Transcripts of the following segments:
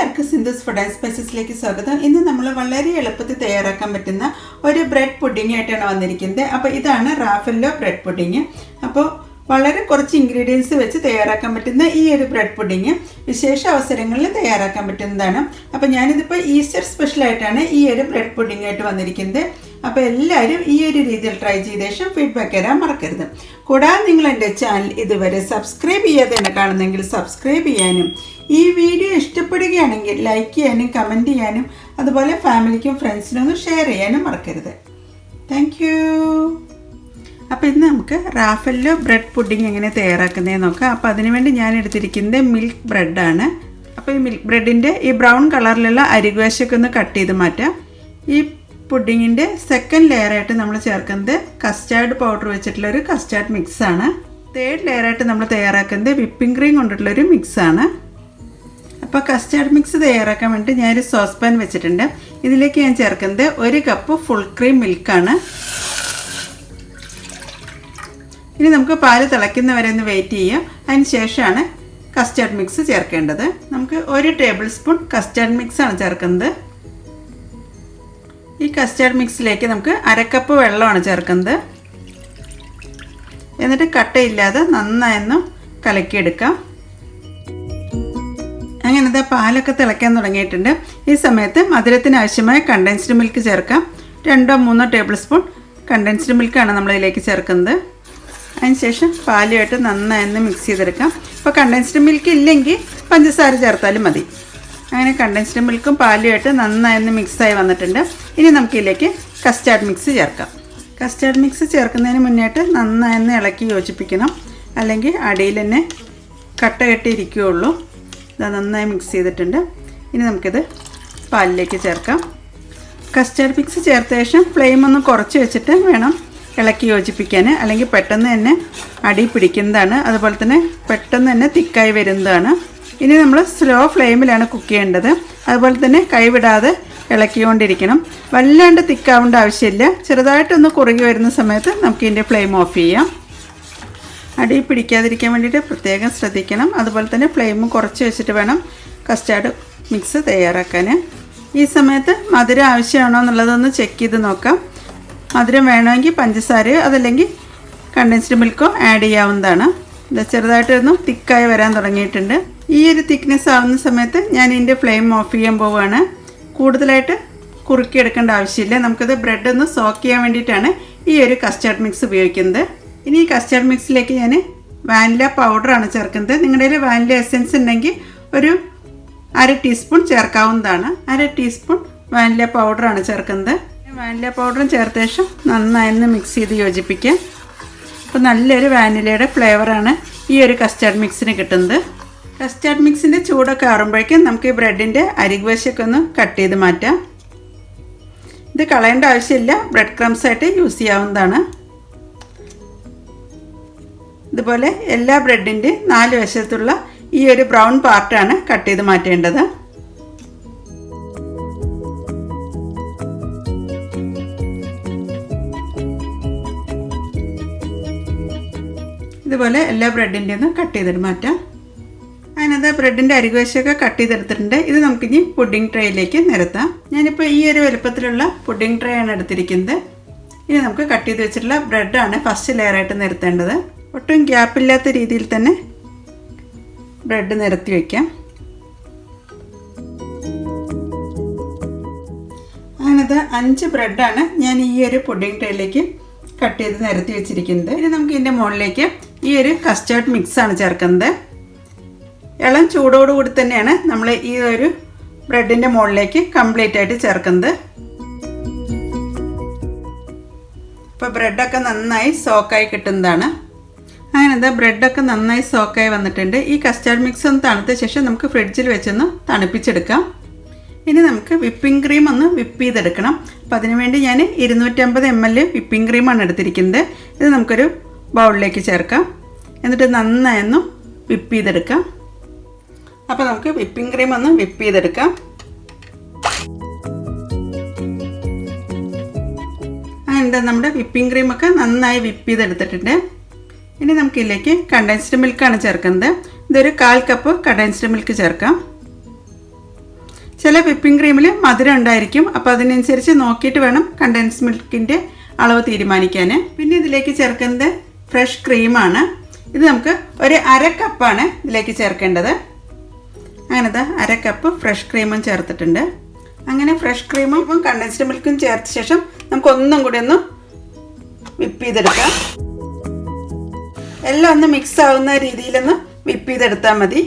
എല്ലാവർക്കും Sindhu's food and സ്പൈസസിലേക്ക് സ്വാഗതം. ഇന്ന് നമ്മൾ വളരെ എളുപ്പത്തിൽ തയ്യാറാക്കാൻ പറ്റുന്ന ഒരു ബ്രെഡ് പുഡിംഗ് ആയിട്ടാണ് വന്നിരിക്കുന്നത്. അപ്പോൾ ഇതാണ് റാഫെല്ലോ ബ്രെഡ് പുഡിംഗ്. അപ്പോൾ വളരെ കുറച്ച് ഇൻഗ്രീഡിയൻസ് വെച്ച് തയ്യാറാക്കാൻ പറ്റുന്ന ഈ ഒരു ബ്രെഡ് പുഡിംഗ് വിശേഷ അവസരങ്ങളിൽ തയ്യാറാക്കാൻ പറ്റുന്നതാണ്. അപ്പോൾ ഞാനിതിപ്പോൾ ഈസ്റ്റർ സ്പെഷ്യലായിട്ടാണ് ഈ ഒരു ബ്രെഡ് പുഡിംഗ് ആയിട്ട് വന്നിരിക്കുന്നത്. അപ്പോൾ എല്ലാവരും ഈ ഒരു രീതിയിൽ ട്രൈ ചെയ്ത ശേഷം ഫീഡ്ബാക്ക് തരാൻ മറക്കരുത്. കൂടാതെ നിങ്ങൾ എൻ്റെ ചാനൽ ഇതുവരെ സബ്സ്ക്രൈബ് ചെയ്യാതെ തന്നെ കാണുന്നെങ്കിൽ സബ്സ്ക്രൈബ് ചെയ്യാനും ഈ വീഡിയോ ഇഷ്ടപ്പെടുകയാണെങ്കിൽ ലൈക്ക് ചെയ്യാനും കമൻറ്റ് ചെയ്യാനും അതുപോലെ ഫാമിലിക്കും ഫ്രണ്ട്സിനും ഒന്ന് ഷെയർ ചെയ്യാനും മറക്കരുത്. Thank you. അപ്പോൾ ഇന്ന് നമുക്ക് റാഫെല്ലോ ബ്രെഡ് പുഡിംഗ് എങ്ങനെ തയ്യാറാക്കുന്നതെന്ന് നോക്കാം. അപ്പോൾ അതിനുവേണ്ടി ഞാൻ എടുത്തിരിക്കുന്നത് മിൽക്ക് ബ്രെഡാണ്. അപ്പോൾ ഈ മിൽക്ക് ബ്രെഡിൻ്റെ ഈ ബ്രൗൺ കളറിലുള്ള അരികുവശമൊക്കെ ഒന്ന് കട്ട് ചെയ്ത് മാറ്റാം. ഈ പുഡിങ്ങിൻ്റെ സെക്കൻഡ് ലെയറായിട്ട് നമ്മൾ ചേർക്കുന്നത് കസ്റ്റാർഡ് പൗഡർ വെച്ചിട്ടുള്ളൊരു കസ്റ്റാർഡ് മിക്സാണ്. തേർഡ് ലെയറായിട്ട് നമ്മൾ തയ്യാറാക്കുന്നത് വിപ്പിംഗ് ക്രീം കൊണ്ടിട്ടുള്ളൊരു മിക്സാണ്. അപ്പോൾ കസ്റ്റാർഡ് മിക്സ് തയ്യാറാക്കാൻ വേണ്ടി ഞാനൊരു സോസ് പാൻ വെച്ചിട്ടുണ്ട്. ഇതിലേക്ക് ഞാൻ ചേർക്കുന്നത് 1 കപ്പ് ഫുൾ ക്രീം മിൽക്കാണ്. ഇനി നമുക്ക് പാല് തിളയ്ക്കുന്നവരെ ഒന്ന് വെയിറ്റ് ചെയ്യാം. അതിന് ശേഷമാണ് കസ്റ്റാർഡ് മിക്സ് ചേർക്കേണ്ടത്. നമുക്ക് 1 ടേബിൾ സ്പൂൺ കസ്റ്റാർഡ് മിക്സാണ് ചേർക്കുന്നത്. ഈ കസ്റ്റാർഡ് മിക്സിലേക്ക് നമുക്ക് 1/2 കപ്പ് വെള്ളമാണ് ചേർക്കുന്നത്. എന്നിട്ട് കട്ടയില്ലാതെ നന്നായൊന്ന് കലക്കിയെടുക്കാം. അങ്ങനത്തെ പാലൊക്കെ തിളയ്ക്കാൻ തുടങ്ങിയിട്ടുണ്ട്. ഈ സമയത്ത് മധുരത്തിന് ആവശ്യമായ കണ്ടൻസ്ഡ് മിൽക്ക് ചേർക്കാം. 2-3 ടേബിൾ സ്പൂൺ കണ്ടൻസ്ഡ് മിൽക്കാണ് നമ്മളിതിലേക്ക് ചേർക്കുന്നത്. അതിനുശേഷം പാലുമായിട്ട് നന്നായൊന്ന് മിക്സ് ചെയ്തെടുക്കാം. ഇപ്പോൾ കണ്ടൻസ്ഡ് മിൽക്ക് ഇല്ലെങ്കിൽ പഞ്ചസാര ചേർത്താലും മതി. അങ്ങനെ കണ്ടൻസ്ഡ് മിൽക്കും പാലുമായിട്ട് നന്നായൊന്ന് മിക്സായി വന്നിട്ടുണ്ട്. ഇനി നമുക്കിതിലേക്ക് കസ്റ്റാർഡ് മിക്സ് ചേർക്കാം. കസ്റ്റാർഡ് മിക്സ് ചേർക്കുന്നതിന് മുന്നേയായിട്ട് നന്നായൊന്ന് ഇളക്കി യോജിപ്പിക്കണം, അല്ലെങ്കിൽ അടിയിൽ തന്നെ കട്ട കെട്ടിയിരിക്കുകയുള്ളൂ. ഇത് നന്നായി മിക്സ് ചെയ്തിട്ടുണ്ട്. ഇനി നമുക്കിത് പാലിലേക്ക് ചേർക്കാം. കസ്റ്റാർഡ് മിക്സ് ചേർത്ത ശേഷം ഫ്ലെയിം ഒന്ന് കുറച്ച് വെച്ചിട്ട് വേണം ഇളക്കി യോജിപ്പിക്കാൻ, അല്ലെങ്കിൽ പെട്ടെന്ന് തന്നെ അടി പിടിക്കുന്നതാണ്. അതുപോലെ തന്നെ പെട്ടെന്ന് തന്നെ തിക്കായി വരുന്നതാണ്. ഇനി നമ്മൾ സ്ലോ ഫ്ലെയിമിലാണ് കുക്ക് ചെയ്യേണ്ടത്. അതുപോലെ തന്നെ കൈവിടാതെ ഇളക്കിക്കൊണ്ടിരിക്കണം. വല്ലാണ്ട് തിക്കാവേണ്ട ആവശ്യമില്ല. ചെറുതായിട്ടൊന്ന് കുറുകി വരുന്ന സമയത്ത് നമുക്ക് ഇതിൻ്റെ ഫ്ലെയിം ഓഫ് ചെയ്യാം. അടി പിടിക്കാതിരിക്കാൻ വേണ്ടിയിട്ട് പ്രത്യേകം ശ്രദ്ധിക്കണം. അതുപോലെ തന്നെ ഫ്ലെയിം കുറച്ച് വെച്ചിട്ട് വേണം കസ്റ്റാർഡ് മിക്സ് തയ്യാറാക്കാൻ. ഈ സമയത്ത് മധുരം ആവശ്യമാണോ എന്നുള്ളതൊന്ന് ചെക്ക് ചെയ്ത് നോക്കാം. മധുരം വേണമെങ്കിൽ പഞ്ചസാരയോ അതല്ലെങ്കിൽ കണ്ടൻസ്ഡ് മിൽക്കോ ആഡ് ചെയ്യാവുന്നതാണ്. ഇത് ചെറുതായിട്ടൊന്ന് തിക്കായി വരാൻ തുടങ്ങിയിട്ടുണ്ട്. ഈ ഒരു തിക്നെസ് ആവുന്ന സമയത്ത് ഞാൻ ഇതിൻ്റെ ഫ്ലെയിം ഓഫ് ചെയ്യാൻ പോവുകയാണ്. കൂടുതലായിട്ട് കുറുക്കിയെടുക്കേണ്ട ആവശ്യമില്ല. നമുക്കത് ബ്രെഡ് ഒന്ന് സോക്ക് ചെയ്യാൻ വേണ്ടിയിട്ടാണ് ഈ ഒരു കസ്റ്റാർഡ് മിക്സ് ഉപയോഗിക്കുന്നത്. ഇനി ഈ കസ്റ്റാർഡ് മിക്സിലേക്ക് ഞാൻ വാനില പൗഡറാണ് ചേർക്കുന്നത്. നിങ്ങളുടെ കയ്യിൽ വാനില എസെൻസ് ഉണ്ടെങ്കിൽ ഒരു 1/2 ടീസ്പൂൺ ചേർക്കാവുന്നതാണ്. 1/2 ടീസ്പൂൺ വാനില പൗഡറാണ് ചേർക്കുന്നത്. വാനില പൗഡറും ചേർത്ത ശേഷം നന്നായി മിക്സ് ചെയ്ത് യോജിപ്പിക്കുക. അപ്പോൾ നല്ലൊരു വാനിലയുടെ ഫ്ലേവറാണ് ഈ ഒരു കസ്റ്റാർഡ് മിക്സിന് കിട്ടുന്നത്. കസ്റ്റാർഡ് മിക്സിൻ്റെ ചൂടൊക്കെ ആറുമ്പോഴേക്കും നമുക്ക് ഈ ബ്രെഡിൻ്റെ അരികുവശമൊക്കെ ഒന്ന് കട്ട് ചെയ്ത് മാറ്റാം. ഇത് കളയേണ്ട ആവശ്യമില്ല, ബ്രെഡ് ക്രംസ് ആയിട്ട് യൂസ് ചെയ്യാവുന്നതാണ്. ഇതുപോലെ എല്ലാ ബ്രെഡിൻ്റെ 4 വശത്തുള്ള ഈ ഒരു ബ്രൗൺ പാർട്ടാണ് കട്ട് ചെയ്ത് മാറ്റേണ്ടത്. ഇതുപോലെ എല്ലാ ബ്രെഡിൻ്റെ ഒന്ന് കട്ട് ചെയ്തിട്ട് മാറ്റാം. അതിനകത്ത് ബ്രെഡിൻ്റെ അരികുവശമൊക്കെ കട്ട് ചെയ്തെടുത്തിട്ടുണ്ട്. ഇത് നമുക്കിനി പുഡിംഗ് ട്രേയിലേക്ക് നിരത്താം. ഞാനിപ്പോൾ ഈ ഒരു വലുപ്പത്തിലുള്ള പുഡിംഗ് ട്രേ ആണ് എടുത്തിരിക്കുന്നത്. ഇനി നമുക്ക് കട്ട് ചെയ്ത് വെച്ചിട്ടുള്ള ബ്രെഡാണ് ഫസ്റ്റ് ലെയറായിട്ട് നിരത്തേണ്ടത്. ഒട്ടും ഗ്യാപ്പില്ലാത്ത രീതിയിൽ തന്നെ ബ്രെഡ് നിരത്തി വയ്ക്കാം. അങ്ങനത്തെ 5 ബ്രെഡാണ് ഞാൻ ഈ ഒരു പുഡിംഗ് ട്രേയിലേക്ക് കട്ട് ചെയ്ത് നിരത്തി വെച്ചിരിക്കുന്നത്. ഇനി നമുക്ക് ഇതിൻ്റെ മുകളിലേക്ക് ഈ ഒരു കസ്റ്റാർഡ് മിക്സാണ് ചേർക്കുന്നത്. ഇളം ചൂടോടുകൂടി തന്നെയാണ് നമ്മൾ ഈ ഒരു ബ്രെഡിൻ്റെ മുകളിലേക്ക് കംപ്ലീറ്റ് ആയിട്ട് ചേർക്കുന്നത്. ഇപ്പോൾ ബ്രെഡൊക്കെ നന്നായി സോക്കായി കിട്ടുന്നതാണ്. അങ്ങനത്തെ ബ്രെഡൊക്കെ നന്നായി സോക്കായി വന്നിട്ടുണ്ട്. ഈ കസ്റ്റാർഡ് മിക്സ് ഒന്ന് തണുത്ത ശേഷം നമുക്ക് ഫ്രിഡ്ജിൽ വെച്ചൊന്ന് തണുപ്പിച്ചെടുക്കാം. ഇനി നമുക്ക് വിപ്പിംഗ് ക്രീം ഒന്ന് വിപ്പ് ചെയ്തെടുക്കണം. അപ്പോൾ അതിനുവേണ്ടി ഞാൻ 250 ml വിപ്പിംഗ് ക്രീമാണ് എടുത്തിരിക്കുന്നത്. ഇത് നമുക്കൊരു ബൗളിലേക്ക് ചേർക്കാം. എന്നിട്ട് നന്നായൊന്ന് വിപ്പ് ചെയ്തെടുക്കാം. അപ്പോൾ നമുക്ക് വിപ്പിംഗ് ക്രീം ഒന്ന് വിപ്പ് ചെയ്തെടുക്കാം. അങ്ങനെ നമ്മുടെ വിപ്പിംഗ് ക്രീമൊക്കെ നന്നായി വിപ്പ് ചെയ്തെടുത്തിട്ടുണ്ട്. ഇനി നമുക്കിതിലേക്ക് കണ്ടൻസ്ഡ് മിൽക്കാണ് ചേർക്കുന്നത്. ഇതൊരു 1/4 കപ്പ് കണ്ടൻസ്ഡ് മിൽക്ക് ചേർക്കാം. ചില വിപ്പിംഗ് ക്രീമിൽ മധുരം ഉണ്ടായിരിക്കും, അപ്പോൾ അതിനനുസരിച്ച് നോക്കിയിട്ട് വേണം കണ്ടൻസ് മിൽക്കിൻ്റെ അളവ് തീരുമാനിക്കാൻ. പിന്നെ ഇതിലേക്ക് ചേർക്കുന്നത് ഫ്രഷ് ക്രീമാണ്. ഇത് നമുക്ക് ഒരു 1/2 കപ്പാണ് ഇതിലേക്ക് ചേർക്കേണ്ടത്. അങ്ങനത്തെ 1/2 കപ്പ് ഫ്രഷ് ക്രീമും ചേർത്തിട്ടുണ്ട്. അങ്ങനെ ഫ്രഷ് ക്രീമും കണ്ടൻസ്ഡ് മിൽക്കും ചേർത്ത ശേഷം നമുക്ക് ഒന്നും കൂടി ഒന്ന് വിപ്പ് ചെയ്തെടുക്കാം. എല്ലാം ഒന്ന് മിക്സ് ആവുന്ന രീതിയിലൊന്ന് വിപ്പ് ചെയ്തെടുത്താൽ മതി.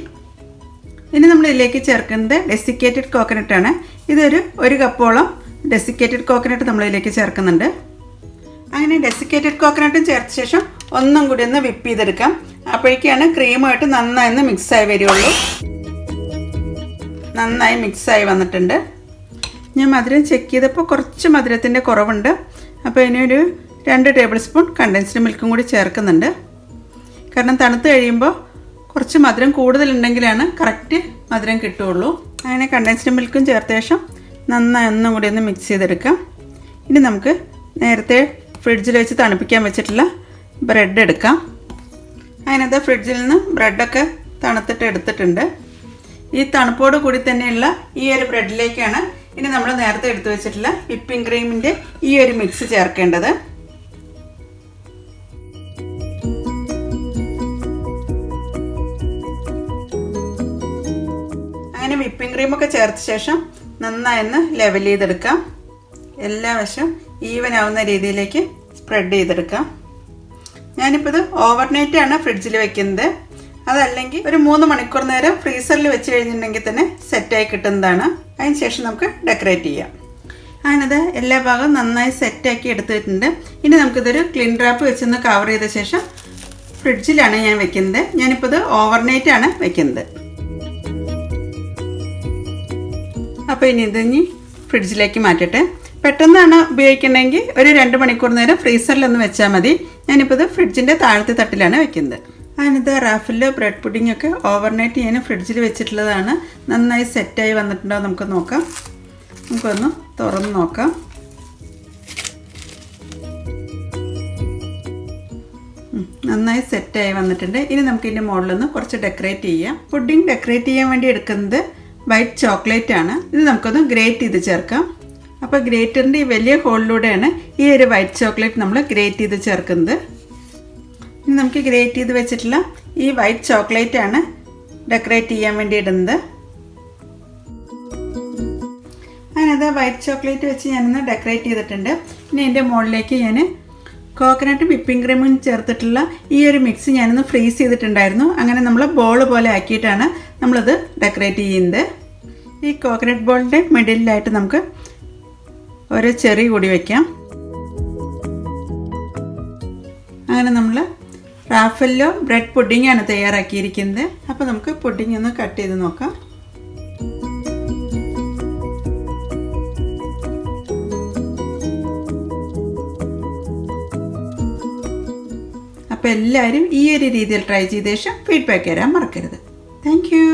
ഇനി നമ്മൾ ഇതിലേക്ക് ചേർക്കുന്നത് ഡെസിക്കേറ്റഡ് കോക്കനട്ടാണ്. ഇതൊരു 1 കപ്പോളം ഡെസിക്കേറ്റഡ് കോക്കനട്ട് നമ്മളിതിലേക്ക് ചേർക്കുന്നുണ്ട്. അങ്ങനെ ഡെസിക്കേറ്റഡ് കോക്കനട്ടും ചേർത്ത ശേഷം ഒന്നും കൂടി ഒന്ന് വിപ്പ് ചെയ്തെടുക്കാം. അപ്പോഴേക്കാണ് ക്രീമായിട്ട് നന്നായി മിക്സായി വരികയുള്ളൂ. നന്നായി മിക്സായി വന്നിട്ടുണ്ട്. ഞാൻ മധുരം ചെക്ക് ചെയ്തപ്പോൾ കുറച്ച് മധുരത്തിൻ്റെ കുറവുണ്ട്. അപ്പോൾ ഇതിനൊരു 2 ടേബിൾ സ്പൂൺ കണ്ടൻസ്ഡ് മിൽക്കും കൂടി ചേർക്കുന്നുണ്ട്. കാരണം തണുത്ത് കഴിയുമ്പോൾ കുറച്ച് മധുരം കൂടുതലുണ്ടെങ്കിലാണ് കറക്റ്റ് മധുരം കിട്ടുകയുള്ളൂ. അങ്ങനെ കണ്ടൻസ്ഡ് മിൽക്കും ചേർത്ത ശേഷം നന്നായി ഒന്നും കൂടി ഒന്ന് മിക്സ് ചെയ്തെടുക്കാം. ഇനി നമുക്ക് നേരത്തെ ഫ്രിഡ്ജിൽ വെച്ച് തണുപ്പിക്കാൻ വെച്ചിട്ടുള്ള ബ്രെഡ് എടുക്കാം. അതിനകത്ത് ഫ്രിഡ്ജിൽ നിന്ന് ബ്രെഡൊക്കെ തണുത്തിട്ട് എടുത്തിട്ടുണ്ട്. ഈ തണുപ്പോട് കൂടി തന്നെയുള്ള ഈ ഒരു ബ്രെഡിലേക്കാണ് ഇനി നമ്മൾ നേരത്തെ എടുത്തു വെച്ചിട്ടുള്ള വിപ്പിംഗ് ക്രീമിൻ്റെ ഈ ഒരു മിക്സ് ചേർക്കേണ്ടത്. അങ്ങനെ വിപ്പിംഗ് ക്രീമൊക്കെ ചേർത്ത ശേഷം നന്നായി ഒന്ന് ലെവൽ ചെയ്തെടുക്കാം. എല്ലാ വശവും ഈവൻ ആവുന്ന രീതിയിലേക്ക് സ്പ്രെഡ് ചെയ്തെടുക്കാം. ഞാനിപ്പോൾ ഇത് ഓവർനൈറ്റാണ് ഫ്രിഡ്ജിൽ വെക്കുന്നത്. അതല്ലെങ്കിൽ ഒരു 3 മണിക്കൂർ നേരം ഫ്രീസറിൽ വെച്ച് കഴിഞ്ഞിട്ടുണ്ടെങ്കിൽ തന്നെ സെറ്റായി കിട്ടുന്നതാണ്. അതിന് ശേഷം നമുക്ക് ഡെക്കറേറ്റ് ചെയ്യാം. അങ്ങനത് എല്ലാ ഭാഗവും നന്നായി സെറ്റാക്കി എടുത്തിട്ടുണ്ട്. ഇനി നമുക്കിതൊരു ക്ലീൻ റാപ്പ് വെച്ചൊന്ന് കവർ ചെയ്ത ശേഷം ഫ്രിഡ്ജിലാണ് ഞാൻ വെക്കുന്നത്. ഞാനിപ്പോൾ ഇത് ഓവർനൈറ്റാണ് വെക്കുന്നത്. അപ്പോൾ ഇനി ഫ്രിഡ്ജിലേക്ക് മാറ്റട്ടെ. പെട്ടെന്നാണ് ഉപയോഗിക്കണമെങ്കിൽ ഒരു 2 മണിക്കൂർ നേരം ഫ്രീസറിലൊന്ന് വെച്ചാൽ മതി. ഞാനിപ്പോൾ ഇത് ഫ്രിഡ്ജിൻ്റെ താഴത്തെ തട്ടിലാണ് വെക്കുന്നത്. അതിനകത്ത് റാഫിലോ ബ്രെഡ് പുഡിങ്ങൊക്കെ ഓവർനൈറ്റ് ഞാൻ ഫ്രിഡ്ജിൽ വെച്ചിട്ടുള്ളതാണ്. നന്നായി സെറ്റായി വന്നിട്ടുണ്ടോ നമുക്ക് നോക്കാം. നമുക്കൊന്ന് തുറന്ന് നോക്കാം. നന്നായി സെറ്റായി വന്നിട്ടുണ്ട്. ഇനി നമുക്ക് ഇതിൻ്റെ മുകളിലൊന്ന് കുറച്ച് ഡെക്കറേറ്റ് ചെയ്യാം. പുഡിങ് ഡെക്കറേറ്റ് ചെയ്യാൻ വേണ്ടി എടുക്കുന്നത് വൈറ്റ് ചോക്ലേറ്റ് ആണ്. ഇത് നമുക്കൊന്ന് ഗ്രേറ്റ് ചെയ്ത് ചേർക്കാം. അപ്പോൾ ഗ്രേറ്ററിൻ്റെ ഈ വലിയ ഹോളിലൂടെയാണ് ഈ ഒരു വൈറ്റ് ചോക്ലേറ്റ് നമ്മൾ ഗ്രേറ്റ് ചെയ്ത് ചേർക്കുന്നത്. ഇനി നമുക്ക് ഗ്രേറ്റ് ചെയ്ത് വെച്ചിട്ടുള്ള ഈ വൈറ്റ് ചോക്ലേറ്റ് ആണ് ഡെക്കറേറ്റ് ചെയ്യാൻ വേണ്ടി ഇടുന്നത്. അതിനകത്ത് വൈറ്റ് ചോക്ലേറ്റ് വെച്ച് ഞാനൊന്ന് ഡെക്കറേറ്റ് ചെയ്തിട്ടുണ്ട്. ഇനി എൻ്റെ മുകളിലേക്ക് ഞാൻ കോക്കനട്ടും വിപ്പിംഗ് ക്രീമും ചേർത്തിട്ടുള്ള ഈ ഒരു മിക്സ് ഞാനൊന്ന് ഫ്രീസ് ചെയ്തിട്ടുണ്ടായിരുന്നു. അങ്ങനെ നമ്മൾ ബോൾ പോലെ ആക്കിയിട്ടാണ് നമ്മളത് ഡെക്കറേറ്റ് ചെയ്യുന്നത്. ഈ കോക്കനട്ട് ബോളിൻ്റെ മിഡിലായിട്ട് നമുക്ക് ഒരു ചെറി കൂടി വയ്ക്കാം. അങ്ങനെ നമ്മൾ റാഫല്ലോ ബ്രെഡ് പുഡിങ്ങാണ് തയ്യാറാക്കിയിരിക്കുന്നത്. അപ്പോൾ നമുക്ക് പുഡിങ് ഒന്ന് കട്ട് ചെയ്ത് നോക്കാം. അപ്പോൾ എല്ലാവരും ഈ ഒരു രീതിയിൽ ട്രൈ ചെയ്ത ശേഷം ഫീഡ്ബാക്ക് തരാൻ മറക്കരുത്. Thank you.